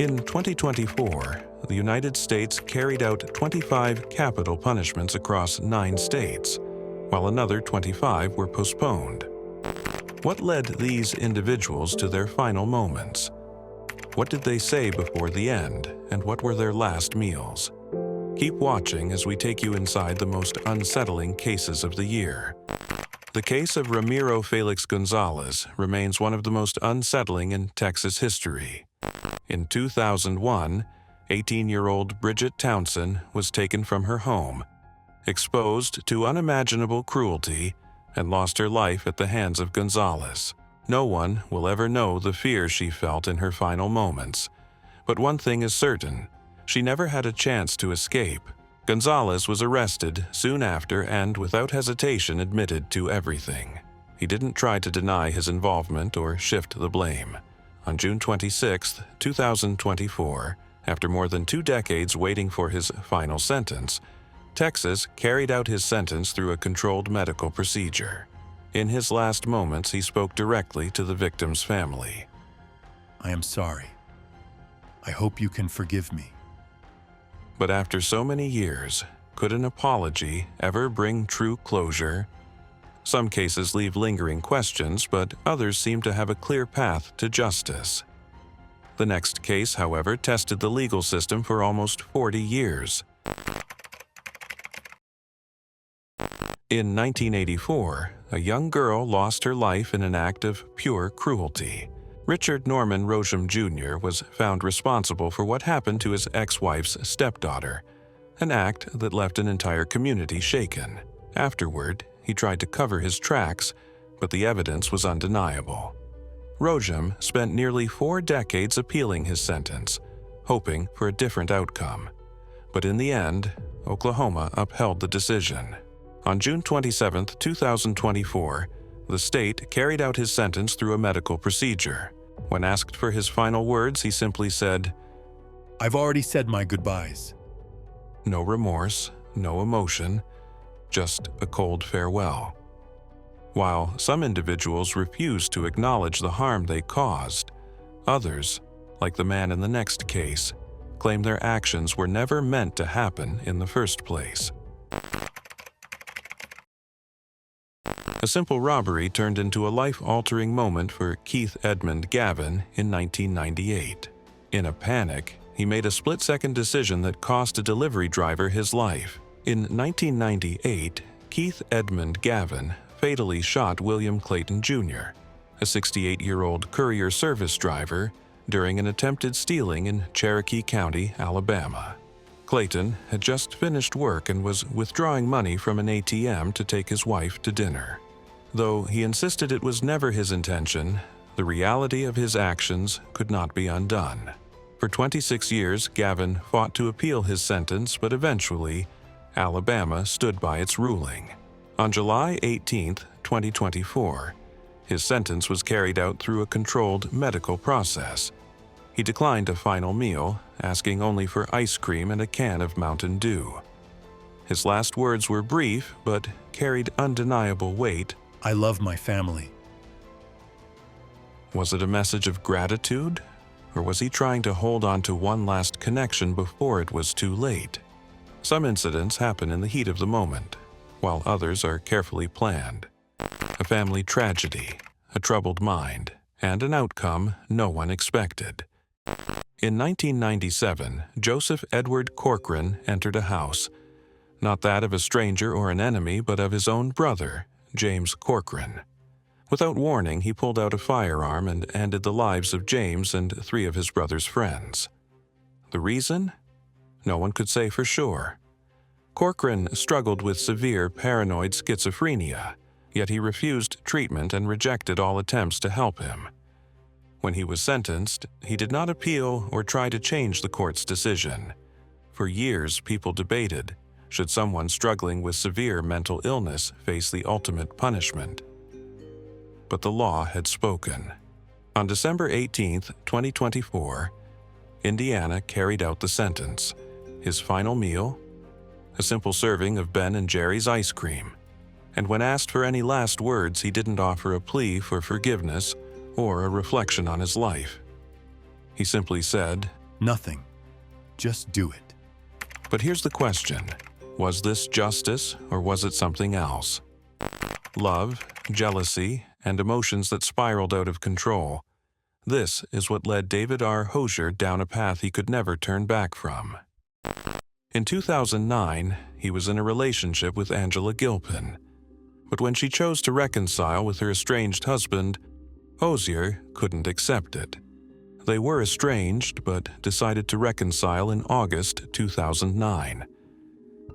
In 2024, the United States carried out 25 capital punishments across 9 states, while another 25 were postponed. What led these individuals to their final moments? What did they say before the end, and what were their last meals? Keep watching as we take you inside the most unsettling cases of the year. The case of Ramiro Felix Gonzalez remains one of the most unsettling in Texas history. In 2001, 18-year-old Bridget Townsend was taken from her home, exposed to unimaginable cruelty, and lost her life at the hands of Gonzalez. No one will ever know the fear she felt in her final moments. But one thing is certain, she never had a chance to escape. Gonzalez was arrested soon after and, without hesitation, admitted to everything. He didn't try to deny his involvement or shift the blame. On June 26, 2024, after more than 2 decades waiting for his final sentence, Texas carried out his sentence through a controlled medical procedure. In his last moments, he spoke directly to the victim's family. I am sorry. I hope you can forgive me. But after so many years, could an apology ever bring true closure? Some cases leave lingering questions, but others seem to have a clear path to justice. The next case, however, tested the legal system for almost 40 years. In 1984, a young girl lost her life in an act of pure cruelty. Richard Norman Rosham Jr. was found responsible for what happened to his ex-wife's stepdaughter, an act that left an entire community shaken. Afterward, he tried to cover his tracks, but the evidence was undeniable. Rosham spent nearly 4 decades appealing his sentence, hoping for a different outcome. But in the end, Oklahoma upheld the decision. On June 27, 2024, the state carried out his sentence through a medical procedure. When asked for his final words, he simply said, I've already said my goodbyes. No remorse, no emotion, just a cold farewell. While some individuals refused to acknowledge the harm they caused, others, like the man in the next case, claim their actions were never meant to happen in the first place. A simple robbery turned into a life-altering moment for Keith Edmund Gavin in 1998. In a panic, he made a split-second decision that cost a delivery driver his life. In 1998, Keith Edmund Gavin fatally shot William Clayton Jr., a 68-year-old courier service driver, during an attempted stealing in Cherokee County, Alabama. Clayton had just finished work and was withdrawing money from an ATM to take his wife to dinner. Though he insisted it was never his intention, the reality of his actions could not be undone. For 26 years, Gavin fought to appeal his sentence, but eventually, Alabama stood by its ruling. On July 18, 2024, his sentence was carried out through a controlled medical process. He declined a final meal, asking only for ice cream and a can of Mountain Dew. His last words were brief, but carried undeniable weight. I love my family. Was it a message of gratitude, or was he trying to hold on to one last connection before it was too late? Some incidents happen in the heat of the moment, while others are carefully planned. A family tragedy, a troubled mind, and an outcome no one expected. In 1997, Joseph Edward Corcoran entered a house, not that of a stranger or an enemy, but of his own brother, James Corcoran. Without warning, he pulled out a firearm and ended the lives of James and 3 of his brother's friends. The reason? No one could say for sure. Corcoran struggled with severe paranoid schizophrenia, yet he refused treatment and rejected all attempts to help him. When he was sentenced, he did not appeal or try to change the court's decision. For years, people debated, should someone struggling with severe mental illness face the ultimate punishment? But the law had spoken. On December 18, 2024, Indiana carried out the sentence. His final meal? A simple serving of Ben & Jerry's ice cream. And when asked for any last words, he didn't offer a plea for forgiveness or a reflection on his life. He simply said, Nothing. Just do it. But here's the question. Was this justice or was it something else? Love, jealousy, and emotions that spiraled out of control. This is what led David R. Hosier down a path he could never turn back from. In 2009, he was in a relationship with Angela Gilpin. But when she chose to reconcile with her estranged husband, Hosier couldn't accept it. They were estranged, but decided to reconcile in August 2009.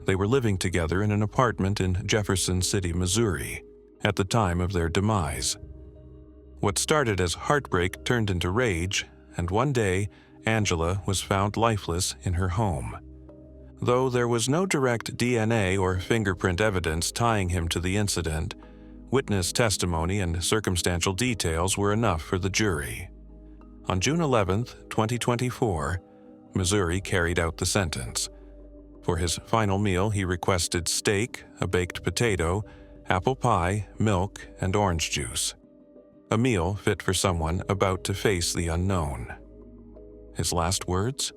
They were living together in an apartment in Jefferson City, Missouri, at the time of their demise. What started as heartbreak turned into rage, and one day, Angela was found lifeless in her home. Though there was no direct DNA or fingerprint evidence tying him to the incident, witness testimony and circumstantial details were enough for the jury. On June 11, 2024, Missouri carried out the sentence. For his final meal, he requested steak, a baked potato, apple pie, milk, and orange juice. A meal fit for someone about to face the unknown. His last words?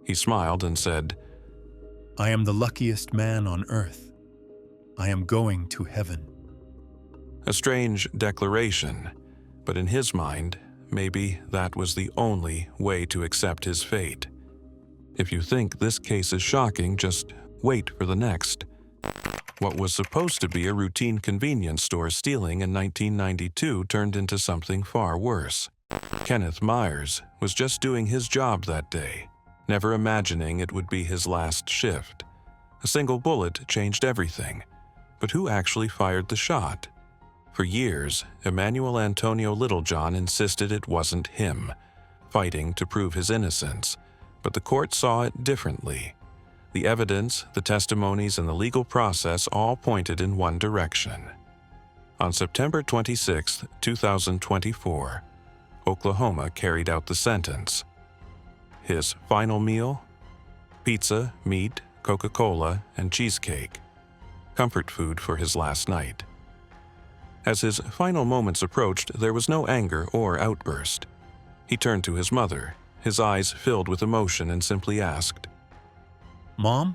He smiled and said, I am the luckiest man on earth. I am going to heaven. A strange declaration, but in his mind, maybe that was the only way to accept his fate. If you think this case is shocking, just wait for the next. What was supposed to be a routine convenience store stealing in 1992 turned into something far worse. Kenneth Myers was just doing his job that day, never imagining it would be his last shift. A single bullet changed everything. But who actually fired the shot? For years, Emmanuel Antonio Littlejohn insisted it wasn't him, fighting to prove his innocence. But the court saw it differently. The evidence, the testimonies, and the legal process all pointed in one direction. On September 26, 2024, Oklahoma carried out the sentence. His final meal? Pizza, meat, Coca-Cola, and cheesecake. Comfort food for his last night. As his final moments approached, there was no anger or outburst. He turned to his mother, his eyes filled with emotion, and simply asked, Mom,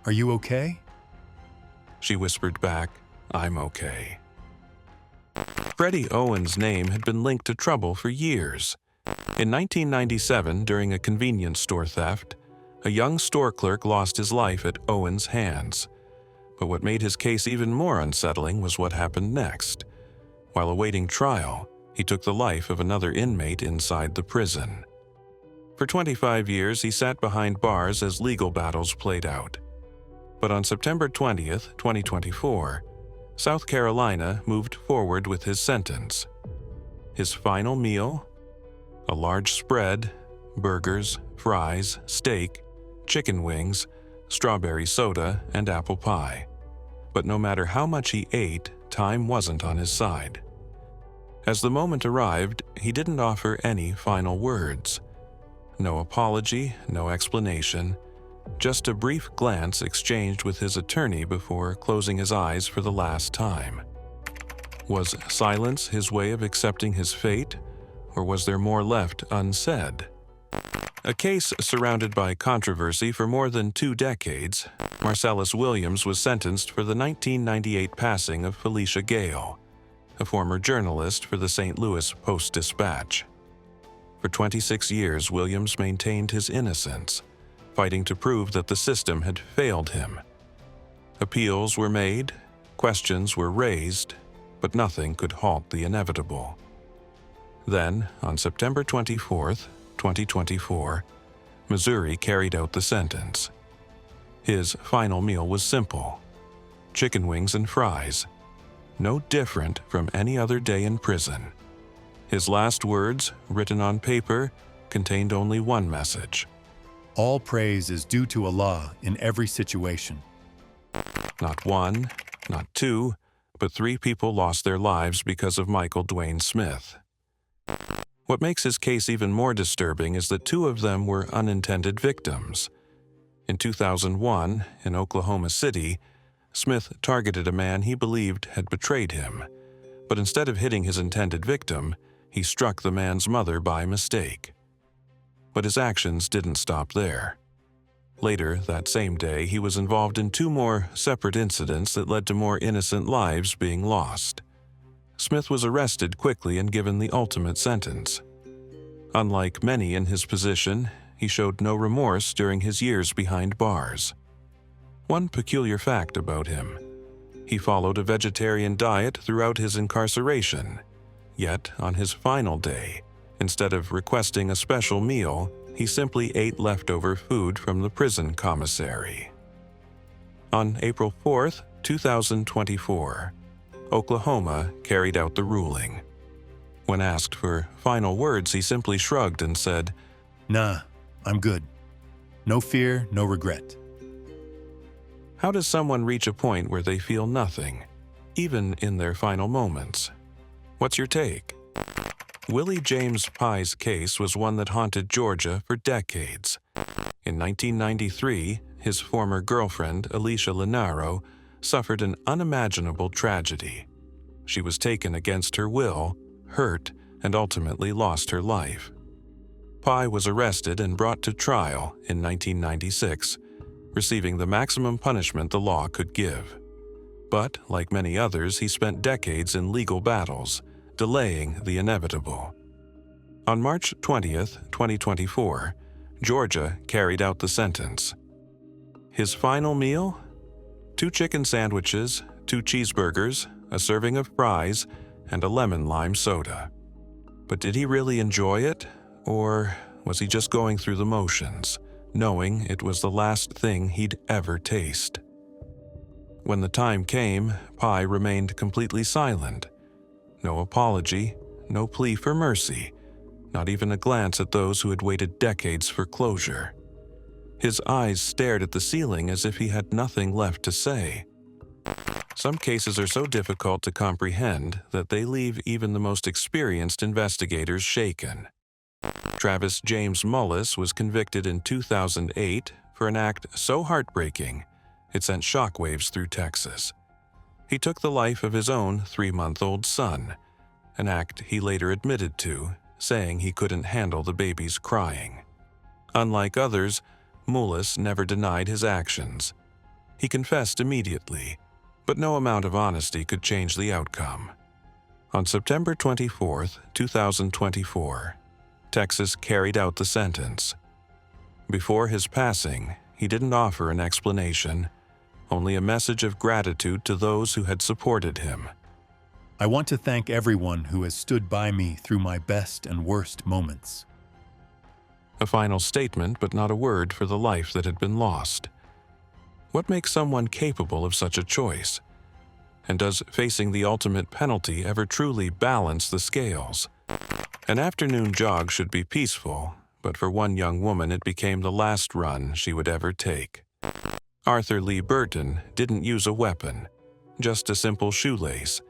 are you okay? She whispered back, I'm okay. Freddie Owen's name had been linked to trouble for years. In 1997, during a convenience store theft, a young store clerk lost his life at Owen's hands. But what made his case even more unsettling was what happened next. While awaiting trial, he took the life of another inmate inside the prison. For 25 years, he sat behind bars as legal battles played out. But on September 20th, 2024, South Carolina moved forward with his sentence. His final meal? A large spread, burgers, fries, steak, chicken wings, strawberry soda, and apple pie. But no matter how much he ate, time wasn't on his side. As the moment arrived, he didn't offer any final words. No apology, no explanation, just a brief glance exchanged with his attorney before closing his eyes for the last time. Was silence his way of accepting his fate, or was there more left unsaid? A case surrounded by controversy for more than 2 decades, Marcellus Williams was sentenced for the 1998 passing of Felicia Gale, a former journalist for the St. Louis Post-Dispatch. For 26 years, Williams maintained his innocence, fighting to prove that the system had failed him. Appeals were made, questions were raised, but nothing could halt the inevitable. Then, on September 24th, 2024, Missouri carried out the sentence. His final meal was simple: chicken wings and fries, no different from any other day in prison. His last words, written on paper, contained only one message. All praise is due to Allah in every situation. Not 1, not 2, but 3 people lost their lives because of Michael Dwayne Smith. What makes his case even more disturbing is that 2 of them were unintended victims. In 2001, in Oklahoma City, Smith targeted a man he believed had betrayed him, but instead of hitting his intended victim, he struck the man's mother by mistake. But his actions didn't stop there. Later that same day, he was involved in 2 more separate incidents that led to more innocent lives being lost. Smith was arrested quickly and given the ultimate sentence. Unlike many in his position, he showed no remorse during his years behind bars. One peculiar fact about him: he followed a vegetarian diet throughout his incarceration. Yet, on his final day, instead of requesting a special meal, he simply ate leftover food from the prison commissary. On April 4, 2024, Oklahoma carried out the ruling. When asked for final words, he simply shrugged and said, "Nah, I'm good. No fear, no regret." How does someone reach a point where they feel nothing, even in their final moments? What's your take? Willie James Pye's case was one that haunted Georgia for decades. In 1993, his former girlfriend, Alicia Lennaro, suffered an unimaginable tragedy. She was taken against her will, hurt, and ultimately lost her life. Pye was arrested and brought to trial in 1996, receiving the maximum punishment the law could give. But, like many others, he spent decades in legal battles, delaying the inevitable. On March 20th, 2024, Georgia carried out the sentence. His final meal? 2 chicken sandwiches, 2 cheeseburgers, a serving of fries, and a lemon-lime soda. But did he really enjoy it? Or was he just going through the motions, knowing it was the last thing he'd ever taste? When the time came, Pye remained completely silent. No apology, no plea for mercy, not even a glance at those who had waited decades for closure. His eyes stared at the ceiling as if he had nothing left to say. Some cases are so difficult to comprehend that they leave even the most experienced investigators shaken. Travis James Mullis was convicted in 2008 for an act so heartbreaking it sent shockwaves through Texas. He took the life of his own 3-month-old son, an act he later admitted to, saying he couldn't handle the baby's crying. Unlike others, Mullis never denied his actions. He confessed immediately, but no amount of honesty could change the outcome. On September 24, 2024, Texas carried out the sentence. Before his passing, he didn't offer an explanation, only a message of gratitude to those who had supported him. "I want to thank everyone who has stood by me through my best and worst moments." A final statement, but not a word for the life that had been lost. What makes someone capable of such a choice? And does facing the ultimate penalty ever truly balance the scales? An afternoon jog should be peaceful, but for one young woman it became the last run she would ever take. Arthur Lee Burton didn't use a weapon, just a simple shoelace,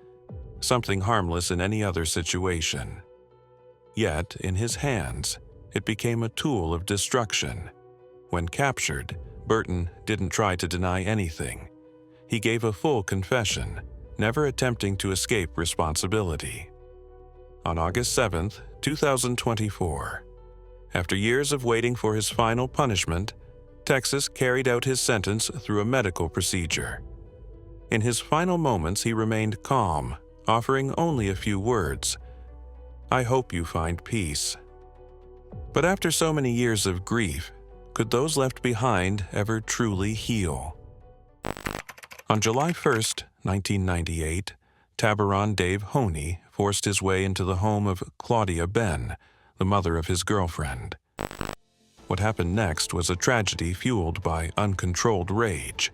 something harmless in any other situation. Yet, in his hands, it became a tool of destruction. When captured, Burton didn't try to deny anything. He gave a full confession, never attempting to escape responsibility. On August 7, 2024, after years of waiting for his final punishment, Texas carried out his sentence through a medical procedure. In his final moments, he remained calm, offering only a few words. "I hope you find peace." But after so many years of grief, could those left behind ever truly heal? On July 1, 1998, Tabaron Dave Honey forced his way into the home of Claudia Ben, the mother of his girlfriend. What happened next was a tragedy fueled by uncontrolled rage.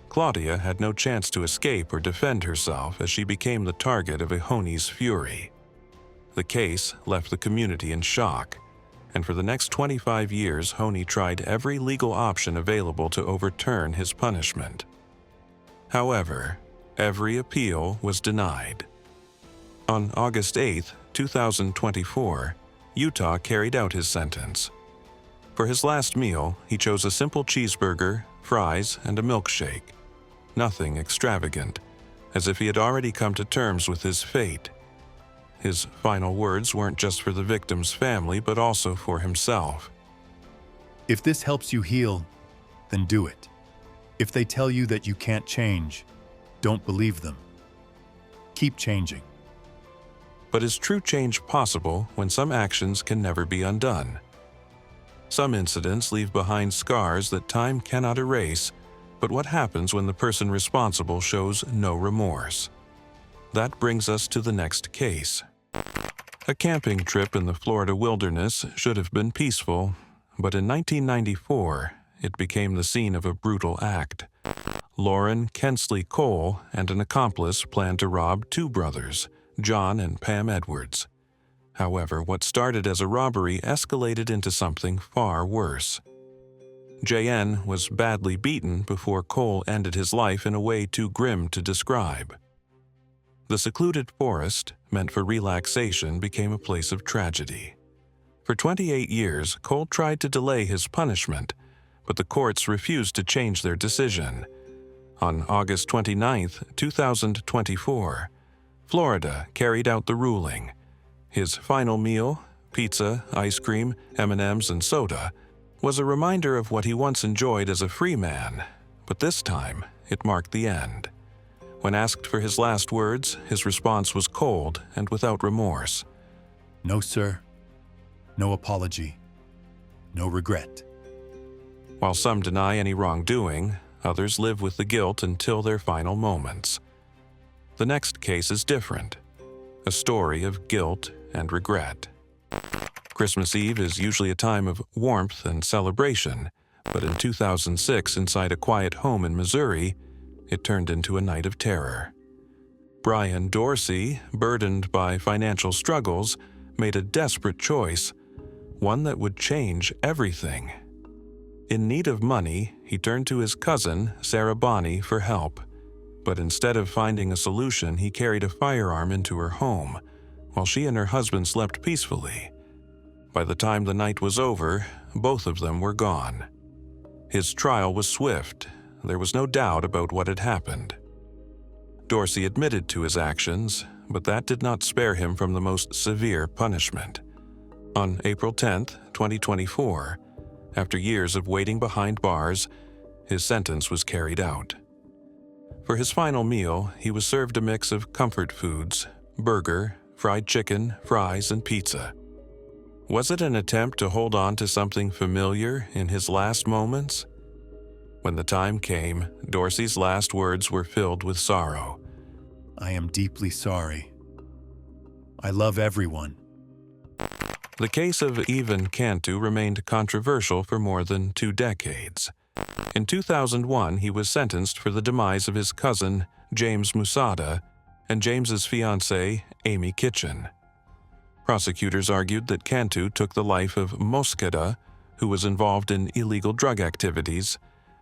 Claudia had no chance to escape or defend herself as she became the target of Honey's fury. The case left the community in shock, and for the next 25 years, Honey tried every legal option available to overturn his punishment. However, every appeal was denied. On August 8, 2024, Utah carried out his sentence. For his last meal, he chose a simple cheeseburger, fries, and a milkshake. Nothing extravagant, as if he had already come to terms with his fate. His final words weren't just for the victim's family, but also for himself. If this helps you heal, then do it. If they tell you that you can't change, don't believe them. Keep changing. But is true change possible when some actions can never be undone? Some incidents leave behind scars that time cannot erase, but what happens when the person responsible shows no remorse? That brings us to the next case. A camping trip in the Florida wilderness should have been peaceful, but in 1994, it became the scene of a brutal act. Lauren Kensley Cole and an accomplice planned to rob two brothers, John and Pam Edwards. However, what started as a robbery escalated into something far worse. JN was badly beaten before Cole ended his life in a way too grim to describe. The secluded forest, meant for relaxation, became a place of tragedy. For 28 years, Cole tried to delay his punishment, but the courts refused to change their decision. On August 29, 2024, Florida carried out the ruling. His final meal, pizza, ice cream, M&Ms, and soda, was a reminder of what he once enjoyed as a free man, but this time it marked the end. When asked for his last words, his response was cold and without remorse. No, sir. No apology. No regret. While some deny any wrongdoing, others live with the guilt until their final moments. The next case is different. A story of guilt and regret. Christmas Eve is usually a time of warmth and celebration, but in 2006, inside a quiet home in Missouri, it turned into a night of terror. Brian Dorsey, burdened by financial struggles, made a desperate choice, one that would change everything. In need of money, he turned to his cousin, Sarah Bonney, for help. But instead of finding a solution, he carried a firearm into her home, while she and her husband slept peacefully. By the time the night was over, both of them were gone. His trial was swift. There was no doubt about what had happened. Dorsey admitted to his actions, but that did not spare him from the most severe punishment. On April 10, 2024, after years of waiting behind bars, his sentence was carried out. For his final meal, he was served a mix of comfort foods, burger, fried chicken, fries, and pizza. Was it an attempt to hold on to something familiar in his last moments? When the time came, Dorsey's last words were filled with sorrow. I am deeply sorry. I love everyone. The case of Evan Cantu remained controversial for more than 2 decades. In 2001, he was sentenced for the demise of his cousin, James Musada, and James's fiancée, Amy Kitchen. Prosecutors argued that Cantu took the life of Mosqueda, who was involved in illegal drug activities,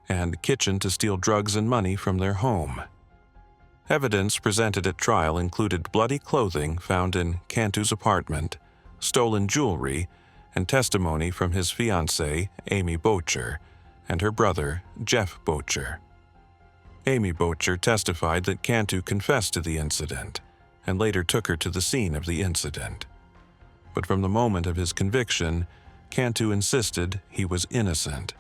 and Kitchen to steal drugs and money from their home. Evidence presented at trial included bloody clothing found in Cantu's apartment, stolen jewelry, and testimony from his fiancée, Amy Bocher, and her brother, Jeff Bocher. Amy Bocher testified that Cantu confessed to the incident and later took her to the scene of the incident. But from the moment of his conviction, Cantu insisted he was innocent.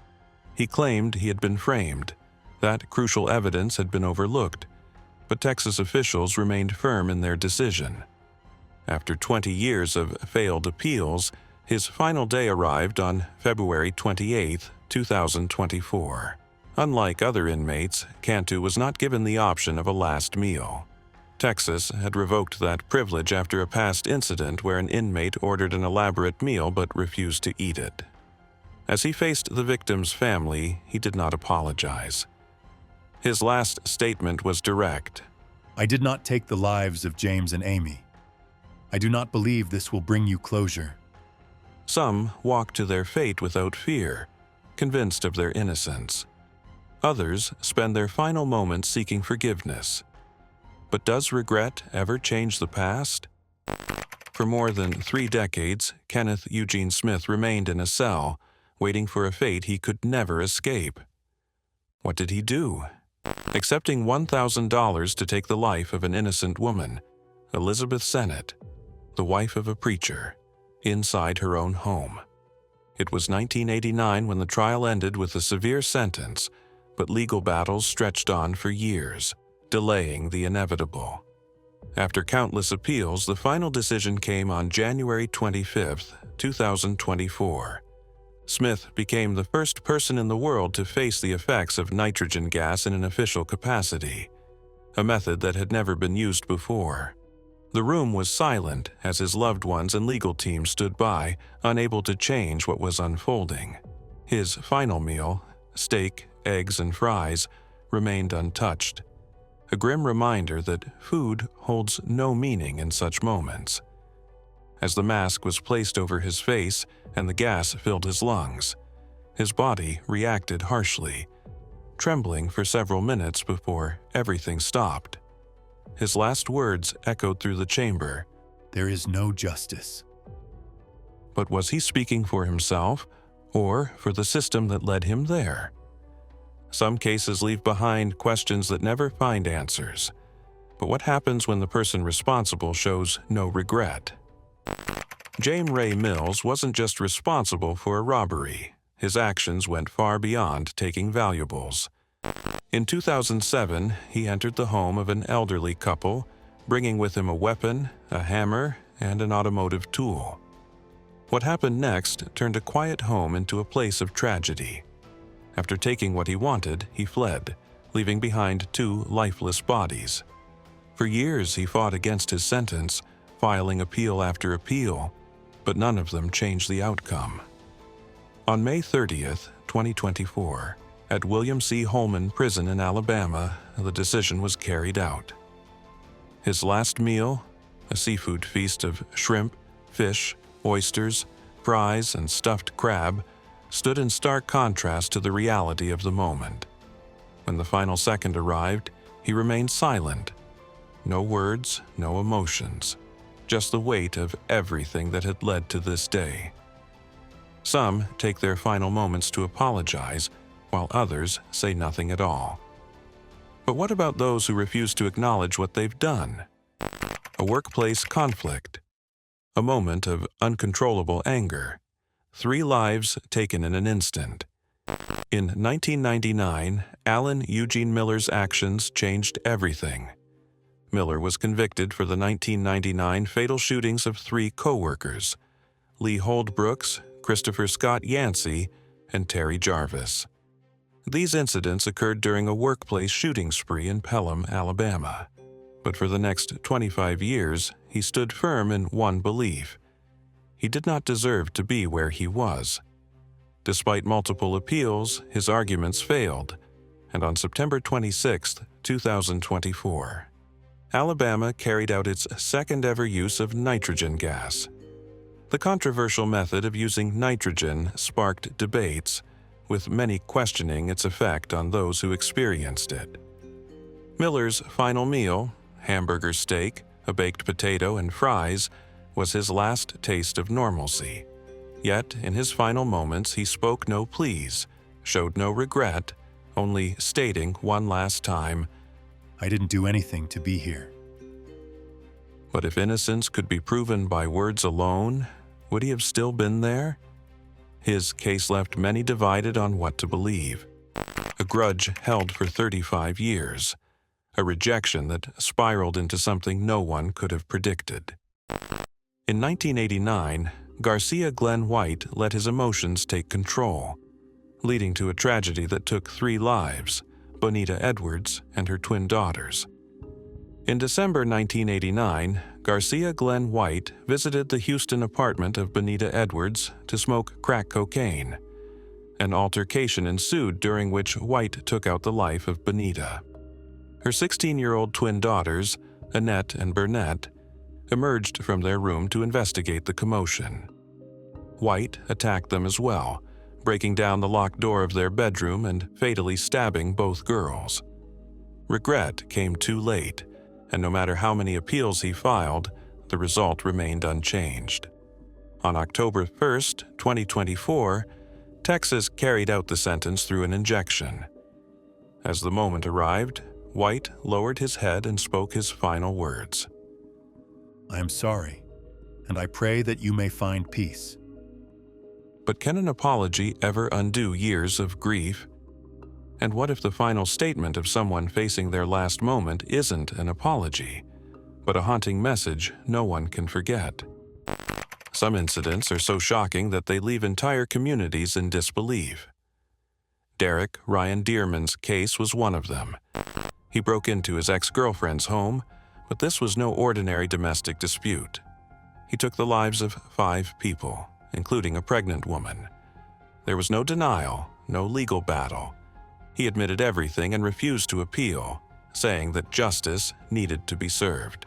He claimed he had been framed. That crucial evidence had been overlooked, but Texas officials remained firm in their decision. After 20 years of failed appeals, his final day arrived on February 28, 2024. Unlike other inmates, Cantu was not given the option of a last meal. Texas had revoked that privilege after a past incident where an inmate ordered an elaborate meal but refused to eat it. As he faced the victim's family, he did not apologize. His last statement was direct. I did not take the lives of James and Amy. I do not believe this will bring you closure. Some walk to their fate without fear, convinced of their innocence. Others spend their final moments seeking forgiveness. But does regret ever change the past? For more than 3 decades, Kenneth Eugene Smith remained in a cell, waiting for a fate he could never escape. What did he do? Accepting $1,000 to take the life of an innocent woman, Elizabeth Sennett, the wife of a preacher, inside her own home. It was 1989 when the trial ended with a severe sentence, but legal battles stretched on for years, delaying the inevitable. After countless appeals, the final decision came on January 25, 2024. Smith became the first person in the world to face the effects of nitrogen gas in an official capacity, a method that had never been used before. The room was silent as his loved ones and legal team stood by, unable to change what was unfolding. His final meal, steak, eggs, and fries, remained untouched, a grim reminder that food holds no meaning in such moments. As the mask was placed over his face and the gas filled his lungs, his body reacted harshly, trembling for several minutes before everything stopped. His last words echoed through the chamber. There is no justice. But was he speaking for himself or for the system that led him there? Some cases leave behind questions that never find answers. But what happens when the person responsible shows no regret? James Ray Mills wasn't just responsible for a robbery. His actions went far beyond taking valuables. In 2007, he entered the home of an elderly couple, bringing with him a weapon, a hammer, and an automotive tool. What happened next turned a quiet home into a place of tragedy. After taking what he wanted, he fled, leaving behind 2 lifeless bodies. For years, he fought against his sentence, filing appeal after appeal, but none of them changed the outcome. On May 30th, 2024, at William C. Holman Prison in Alabama, the decision was carried out. His last meal, a seafood feast of shrimp, fish, oysters, fries, and stuffed crab, stood in stark contrast to the reality of the moment. When the final second arrived, he remained silent. No words, no emotions, just the weight of everything that had led to this day. Some take their final moments to apologize, while others say nothing at all. But what about those who refuse to acknowledge what they've done? A workplace conflict, a moment of uncontrollable anger, 3 lives taken in an instant. In 1999, Alan Eugene Miller's actions changed everything. Miller was convicted for the 1999 fatal shootings of 3 co-workers, Lee Holdbrooks, Christopher Scott Yancey, and Terry Jarvis. These incidents occurred during a workplace shooting spree in Pelham, Alabama. But for the next 25 years, he stood firm in one belief: he did not deserve to be where he was. Despite multiple appeals, his arguments failed, and on September 26, 2024, Alabama carried out its second-ever use of nitrogen gas. The controversial method of using nitrogen sparked debates, with many questioning its effect on those who experienced it. Miller's final meal, hamburger steak, a baked potato, and fries, was his last taste of normalcy. Yet, in his final moments, he spoke no pleas, showed no regret, only stating one last time, I didn't do anything to be here. But if innocence could be proven by words alone, would he have still been there? His case left many divided on what to believe. A grudge held for 35 years. A rejection that spiraled into something no one could have predicted. In 1989, Garcia Glenn White let his emotions take control, leading to a tragedy that took 3 lives: Bonita Edwards and her twin daughters. In December 1989, Garcia Glenn White visited the Houston apartment of Bonita Edwards to smoke crack cocaine. An altercation ensued during which White took out the life of Bonita. Her 16-year-old twin daughters, Annette and Burnett, emerged from their room to investigate the commotion. White attacked them as well, breaking down the locked door of their bedroom and fatally stabbing both girls. Regret came too late, and no matter how many appeals he filed, the result remained unchanged. On October 1, 2024, Texas carried out the sentence through an injection. As the moment arrived, White lowered his head and spoke his final words. I am sorry, and I pray that you may find peace. But can an apology ever undo years of grief? And what if the final statement of someone facing their last moment isn't an apology, but a haunting message no one can forget? Some incidents are so shocking that they leave entire communities in disbelief. Derek Ryan Dearman's case was one of them. He broke into his ex-girlfriend's home, but this was no ordinary domestic dispute. He took the lives of 5 people, including a pregnant woman. There was no denial, no legal battle. He admitted everything and refused to appeal, saying that justice needed to be served.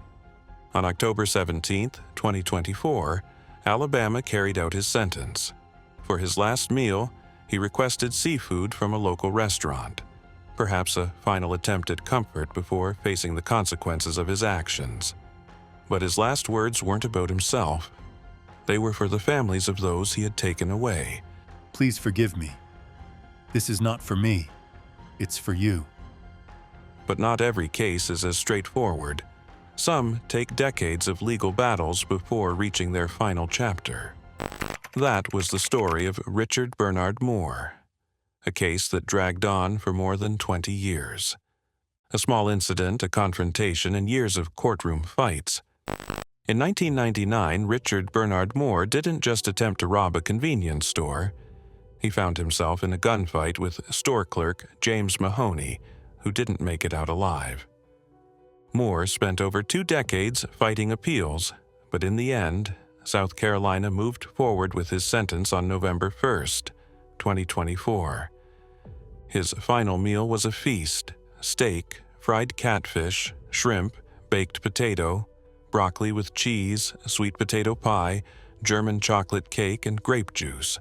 On October 17, 2024, Alabama carried out his sentence. For his last meal, he requested seafood from a local restaurant, perhaps a final attempt at comfort before facing the consequences of his actions. But his last words weren't about himself. They were for the families of those he had taken away. Please forgive me. This is not for me. It's for you. But not every case is as straightforward. Some take decades of legal battles before reaching their final chapter. That was the story of Richard Bernard Moore, a case that dragged on for more than 20 years. A small incident, a confrontation, and years of courtroom fights. In 1999, Richard Bernard Moore didn't just attempt to rob a convenience store. He found himself in a gunfight with store clerk James Mahoney, who didn't make it out alive. Moore spent over 2 decades fighting appeals, but in the end, South Carolina moved forward with his sentence on November 1st, 2024. His final meal was a feast: steak, fried catfish, shrimp, baked potato, broccoli with cheese, sweet potato pie, German chocolate cake, and grape juice.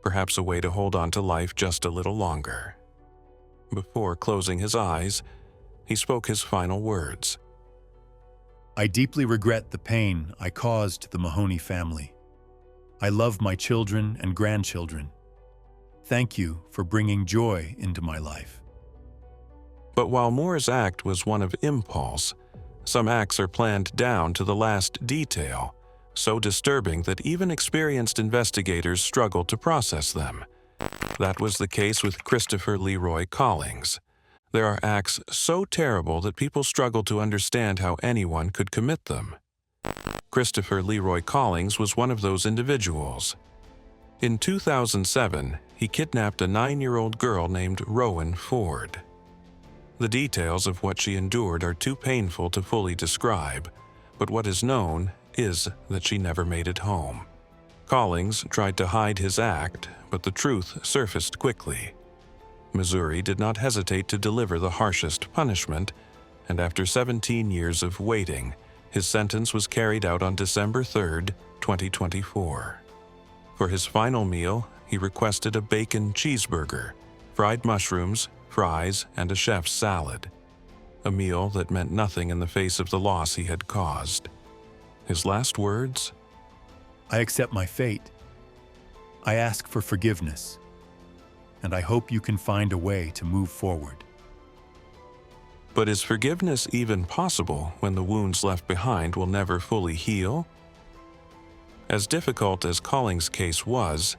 Perhaps a way to hold on to life just a little longer. Before closing his eyes, he spoke his final words. I deeply regret the pain I caused the Mahoney family. I love my children and grandchildren. Thank you for bringing joy into my life. But while Moore's act was one of impulse, some acts are planned down to the last detail, so disturbing that even experienced investigators struggle to process them. That was the case with Christopher Leroy Collings. There are acts so terrible that people struggle to understand how anyone could commit them. Christopher Leroy Collings was one of those individuals. In 2007, he kidnapped a 9-year-old girl named Rowan Ford. The details of what she endured are too painful to fully describe, but what is known is that she never made it home. Collings tried to hide his act, but the truth surfaced quickly. Missouri did not hesitate to deliver the harshest punishment, and after 17 years of waiting, his sentence was carried out on December 3, 2024. For his final meal, he requested a bacon cheeseburger, fried mushrooms, fries, and a chef's salad. A meal that meant nothing in the face of the loss he had caused. His last words? I accept my fate. I ask for forgiveness, and I hope you can find a way to move forward. But is forgiveness even possible when the wounds left behind will never fully heal? As difficult as Collings' case was,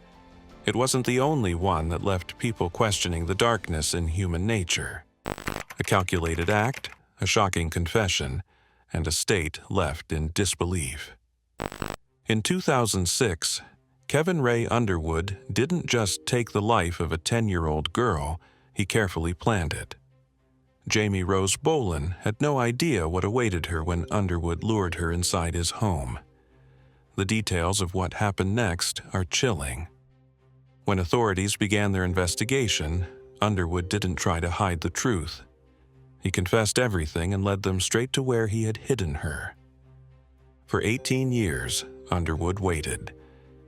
it wasn't the only one that left people questioning the darkness in human nature. A calculated act, a shocking confession, and a state left in disbelief. In 2006, Kevin Ray Underwood didn't just take the life of a 10-year-old girl, he carefully planned it. Jamie Rose Boland had no idea what awaited her when Underwood lured her inside his home. The details of what happened next are chilling. When authorities began their investigation, Underwood didn't try to hide the truth. He confessed everything and led them straight to where he had hidden her. For 18 years, Underwood waited,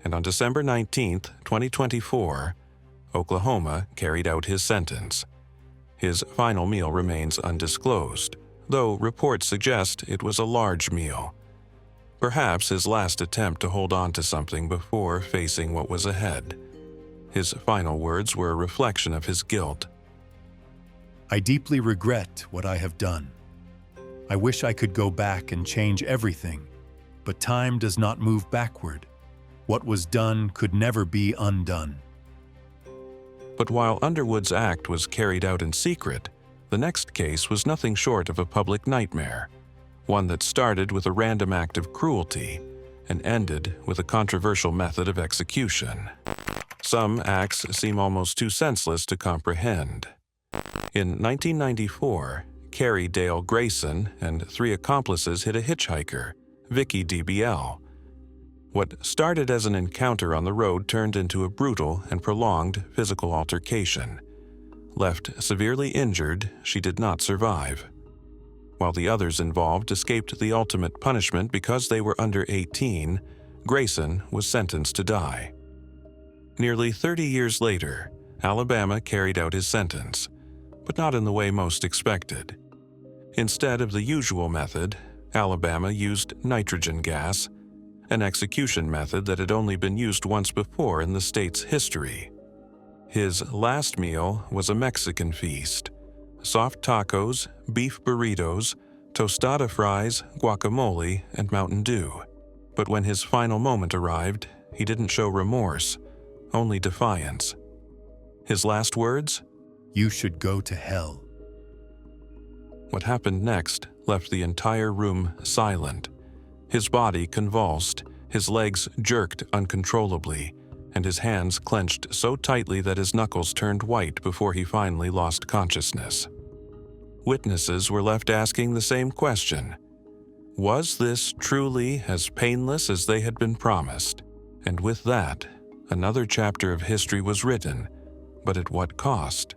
and on December 19, 2024, Oklahoma carried out his sentence. His final meal remains undisclosed, though reports suggest it was a large meal. Perhaps his last attempt to hold on to something before facing what was ahead. His final words were a reflection of his guilt. I deeply regret what I have done. I wish I could go back and change everything, but time does not move backward. What was done could never be undone. But while Underwood's act was carried out in secret, the next case was nothing short of a public nightmare, one that started with a random act of cruelty and ended with a controversial method of execution. Some acts seem almost too senseless to comprehend. In 1994, Carrie Dale Grayson and 3 accomplices hit a hitchhiker, Vicky DBL. What started as an encounter on the road turned into a brutal and prolonged physical altercation. Left severely injured, she did not survive. While the others involved escaped the ultimate punishment because they were under 18, Grayson was sentenced to die. Nearly 30 years later, Alabama carried out his sentence, but not in the way most expected. Instead of the usual method, Alabama used nitrogen gas, an execution method that had only been used once before in the state's history. His last meal was a Mexican feast: soft tacos, beef burritos, tostada fries, guacamole, and Mountain Dew. But when his final moment arrived, he didn't show remorse, only defiance. His last words? You should go to hell. What happened next left the entire room silent. His body convulsed, his legs jerked uncontrollably, and his hands clenched so tightly that his knuckles turned white before he finally lost consciousness. Witnesses were left asking the same question. Was this truly as painless as they had been promised? And with that, another chapter of history was written, but at what cost?